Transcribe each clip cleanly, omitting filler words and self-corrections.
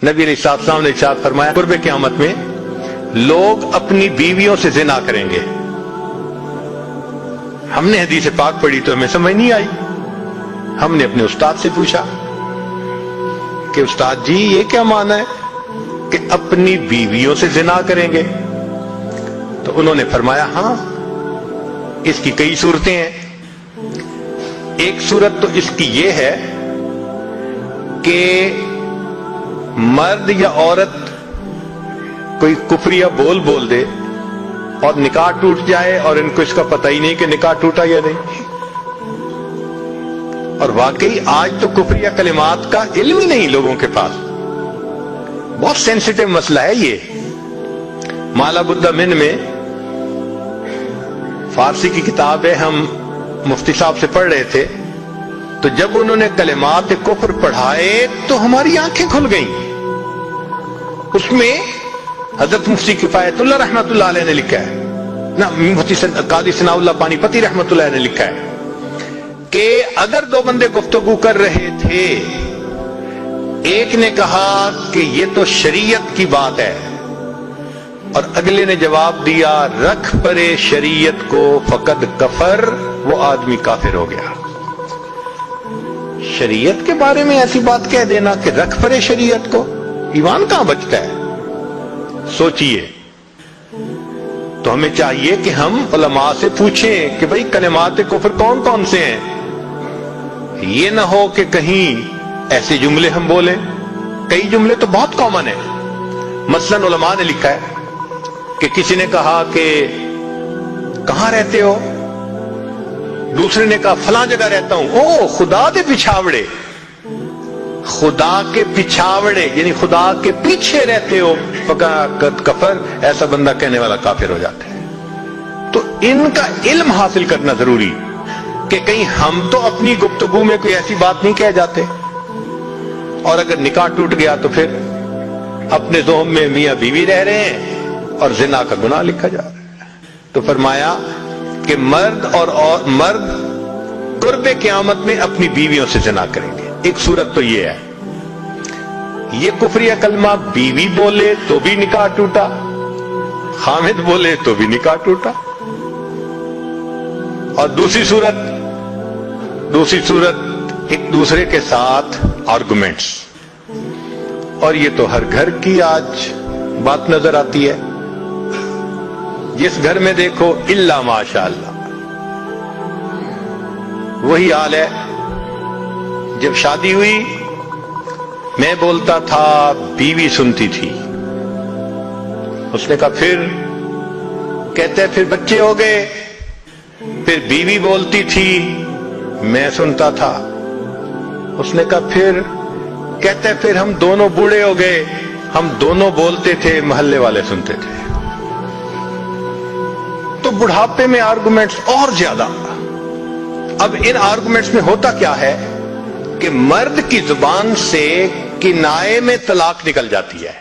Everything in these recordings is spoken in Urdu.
نبی علیہ السلام نے ارشاد فرمایا قرب قیامت میں لوگ اپنی بیویوں سے زنا کریں گے. ہم نے حدیث پاک پڑھی تو ہمیں سمجھ نہیں آئی. ہم نے اپنے استاد سے پوچھا کہ استاد جی یہ کیا معنی ہے کہ اپنی بیویوں سے زنا کریں گے؟ تو انہوں نے فرمایا ہاں اس کی کئی صورتیں ہیں. ایک صورت تو اس کی یہ ہے کہ مرد یا عورت کوئی کفریہ بول دے اور نکاح ٹوٹ جائے اور ان کو اس کا پتہ ہی نہیں کہ نکاح ٹوٹا یا نہیں. اور واقعی آج تو کفریہ کلمات کا علم ہی نہیں لوگوں کے پاس. بہت سینسیٹیو مسئلہ ہے یہ. مالا بدہ من میں فارسی کی کتاب ہے, ہم مفتی صاحب سے پڑھ رہے تھے تو جب انہوں نے کلمات کفر پڑھائے تو ہماری آنکھیں کھل گئیں. اس میں حضرت مفتی کفایت اللہ رحمۃ اللہ علیہ نے لکھا ہے, نہ مفتی قاضی ثناء اللہ پانی پتی رحمۃ اللہ نے لکھا ہے کہ اگر دو بندے گفتگو کر رہے تھے, ایک نے کہا کہ یہ تو شریعت کی بات ہے اور اگلے نے جواب دیا رکھ پرے شریعت کو فقد کفر, وہ آدمی کافر ہو گیا. شریعت کے بارے میں ایسی بات کہہ دینا کہ رکھ پرے شریعت کو, ایمان کہاں بچتا ہے؟ سوچئے. تو ہمیں چاہیے کہ ہم علماء سے پوچھیں کہ بھئی کلمات کفر کون کون سے ہیں. یہ نہ ہو کہ کہیں ایسے جملے ہم بولیں. کئی جملے تو بہت کامن ہیں. مثلا علماء نے لکھا ہے کہ کسی نے کہا کہ کہاں رہتے ہو؟ دوسرے نے کہا فلاں جگہ رہتا ہوں. او خدا دے پچھاوڑے, خدا کے پچھاوڑے یعنی خدا کے پیچھے رہتے ہو فقط کفر, ایسا بندہ کہنے والا کافر ہو جاتا ہے. تو ان کا علم حاصل کرنا ضروری کہ کہیں ہم تو اپنی گفتگو میں کوئی ایسی بات نہیں کہہ جاتے, اور اگر نکاح ٹوٹ گیا تو پھر اپنے ذہن میں میاں بیوی رہ رہے ہیں اور زنا کا گناہ لکھا جا رہا ہے. تو فرمایا کہ مرد قرب قیامت میں اپنی بیویوں سے زنا کریں گے. ایک صورت تو یہ ہے, یہ کفریہ کلمہ بیوی بولے تو بھی نکاح ٹوٹا, خامد بولے تو بھی نکاح ٹوٹا. اور دوسری صورت ایک دوسرے کے ساتھ آرگومنٹس, اور یہ تو ہر گھر کی آج بات نظر آتی ہے. جس گھر میں دیکھو الا ماشاء اللہ وہی حال ہے. جب شادی ہوئی میں بولتا تھا بیوی سنتی تھی. اس نے کہا پھر, کہتے پھر بچے ہو گئے, پھر بیوی بولتی تھی میں سنتا تھا. اس نے کہا پھر, کہتے پھر ہم دونوں بوڑھے ہو گئے, ہم دونوں بولتے تھے محلے والے سنتے تھے. تو بڑھاپے میں آرگومنٹس اور زیادہ. اب ان آرگومنٹس میں ہوتا کیا ہے کہ مرد کی زبان سے کنائے میں طلاق نکل جاتی ہے.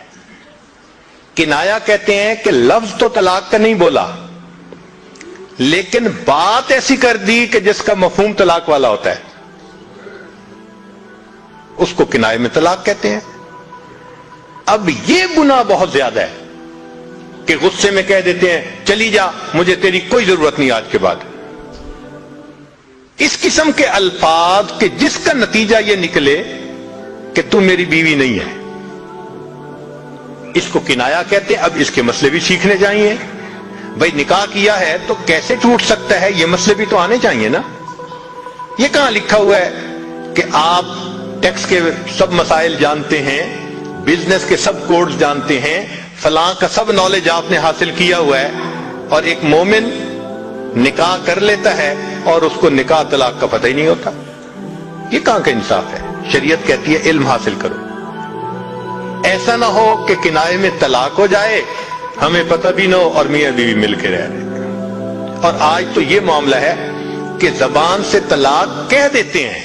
کنایا کہتے ہیں کہ لفظ تو طلاق کا نہیں بولا لیکن بات ایسی کر دی کہ جس کا مفہوم طلاق والا ہوتا ہے, اس کو کنائے میں طلاق کہتے ہیں. اب یہ گناہ بہت زیادہ ہے کہ غصے میں کہہ دیتے ہیں چلی جا, مجھے تیری کوئی ضرورت نہیں آج کے بعد. اس قسم کے الفاظ کہ جس کا نتیجہ یہ نکلے کہ تم میری بیوی نہیں ہے, اس کو کنایا کہتے ہیں. اب اس کے مسئلے بھی سیکھنے چاہیے. بھائی نکاح کیا ہے تو کیسے ٹوٹ سکتا ہے, یہ مسئلے بھی تو آنے چاہیے نا. یہ کہاں لکھا ہوا ہے کہ آپ ٹیکس کے سب مسائل جانتے ہیں, بزنس کے سب کوڈز جانتے ہیں, فلاں کا سب نالج آپ نے حاصل کیا ہوا ہے, اور ایک مومن نکاح کر لیتا ہے اور اس کو نکاح طلاق کا پتہ ہی نہیں ہوتا. یہ کہاں کا انصاف ہے؟ شریعت کہتی ہے علم حاصل کرو. ایسا نہ ہو کہ کنائے میں طلاق ہو جائے, ہمیں پتہ بھی نہ ہو اور میاں بیوی مل کے رہ رہے. اور آج تو یہ معاملہ ہے کہ زبان سے طلاق کہہ دیتے ہیں,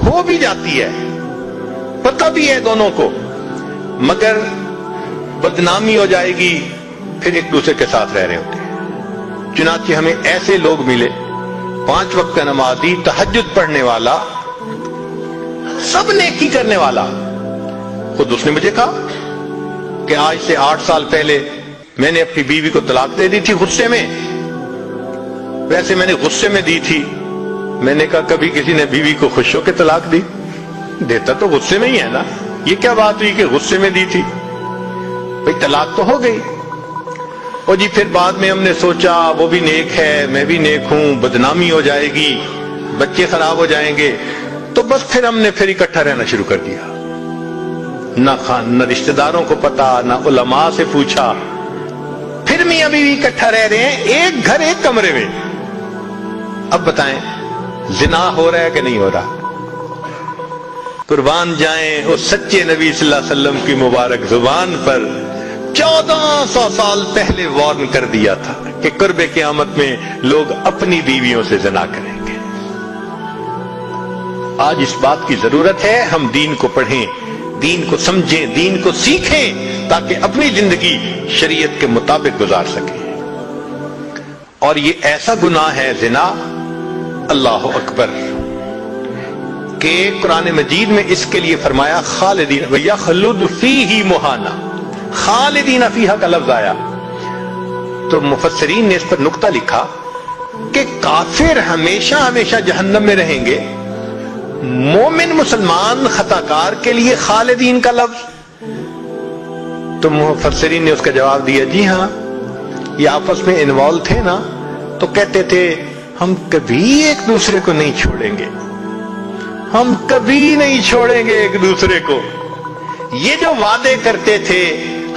ہو بھی جاتی ہے, پتہ بھی ہے دونوں کو, مگر بدنامی ہو جائے گی, پھر ایک دوسرے کے ساتھ رہ رہے ہوتے ہیں. چنانچہ ہمیں ایسے لوگ ملے 5 وقت کا نمازی, تہجد پڑھنے والا, سب نیکی کرنے والا, خود اس نے مجھے کہا کہ آج سے 8 سال پہلے میں نے اپنی بیوی کو طلاق دے دی تھی غصے میں. ویسے میں نے غصے میں دی تھی. میں نے کہا کبھی کسی نے بیوی کو خوش ہو کے طلاق دی؟ دیتا تو غصے میں ہی ہے نا. یہ کیا بات ہوئی کہ غصے میں دی تھی؟ بھئی طلاق تو ہو گئی. اور جی پھر بعد میں ہم نے سوچا وہ بھی نیک ہے میں بھی نیک ہوں, بدنامی ہو جائے گی, بچے خراب ہو جائیں گے, تو بس پھر ہم نے پھر اکٹھا رہنا شروع کر دیا. نہ رشتہ داروں کو پتا, نہ علماء سے پوچھا. پھر میاں بیوی اکٹھا رہ رہے ہیں, ایک گھر ایک کمرے میں. اب بتائیں زنا ہو رہا ہے کہ نہیں ہو رہا؟ قربان جائیں اس سچے نبی صلی اللہ علیہ وسلم کی مبارک زبان پر 1400 سال پہلے وارن کر دیا تھا کہ قرب قیامت میں لوگ اپنی بیویوں سے زنا کریں گے. آج اس بات کی ضرورت ہے ہم دین کو پڑھیں, دین کو سمجھیں, دین کو سیکھیں تاکہ اپنی زندگی شریعت کے مطابق گزار سکیں. اور یہ ایسا گناہ ہے زنا, اللہ اکبر, کہ قرآن مجید میں اس کے لیے فرمایا خالدین وَيَخْلُدْ فِيهِ مُحَانًا. خالدین فیہا کا لفظ آیا تو مفسرین نے اس پر نقطہ لکھا کہ کافر ہمیشہ ہمیشہ جہنم میں رہیں گے, مومن مسلمان خطاکار کے لیے خالدین کا لفظ. تو مفسرین نے اس کا جواب دیا جی ہاں, یہ آپس میں انوالو تھے نا, تو کہتے تھے ہم کبھی ایک دوسرے کو نہیں چھوڑیں گے, ہم کبھی نہیں چھوڑیں گے ایک دوسرے کو. یہ جو وعدے کرتے تھے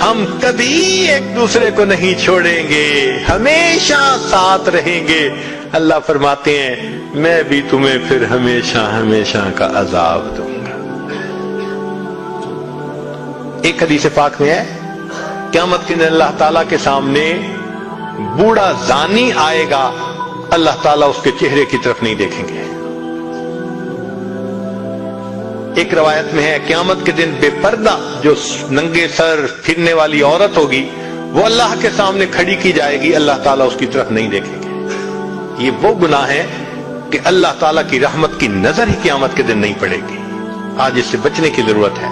ہم کبھی ایک دوسرے کو نہیں چھوڑیں گے, ہمیشہ ساتھ رہیں گے, اللہ فرماتے ہیں میں بھی تمہیں پھر ہمیشہ ہمیشہ کا عذاب دوں گا. ایک حدیث پاک میں ہے قیامت کے دن اللہ تعالیٰ کے سامنے بوڑھا زانی آئے گا, اللہ تعالیٰ اس کے چہرے کی طرف نہیں دیکھیں گے. ایک روایت میں ہے قیامت کے دن بے پردہ جو ننگے سر پھرنے والی عورت ہوگی وہ اللہ کے سامنے کھڑی کی جائے گی, اللہ تعالیٰ اس کی طرف نہیں دیکھیں گے. یہ وہ گناہ ہے کہ اللہ تعالیٰ کی رحمت کی نظر ہی قیامت کے دن نہیں پڑے گی. آج اس سے بچنے کی ضرورت ہے.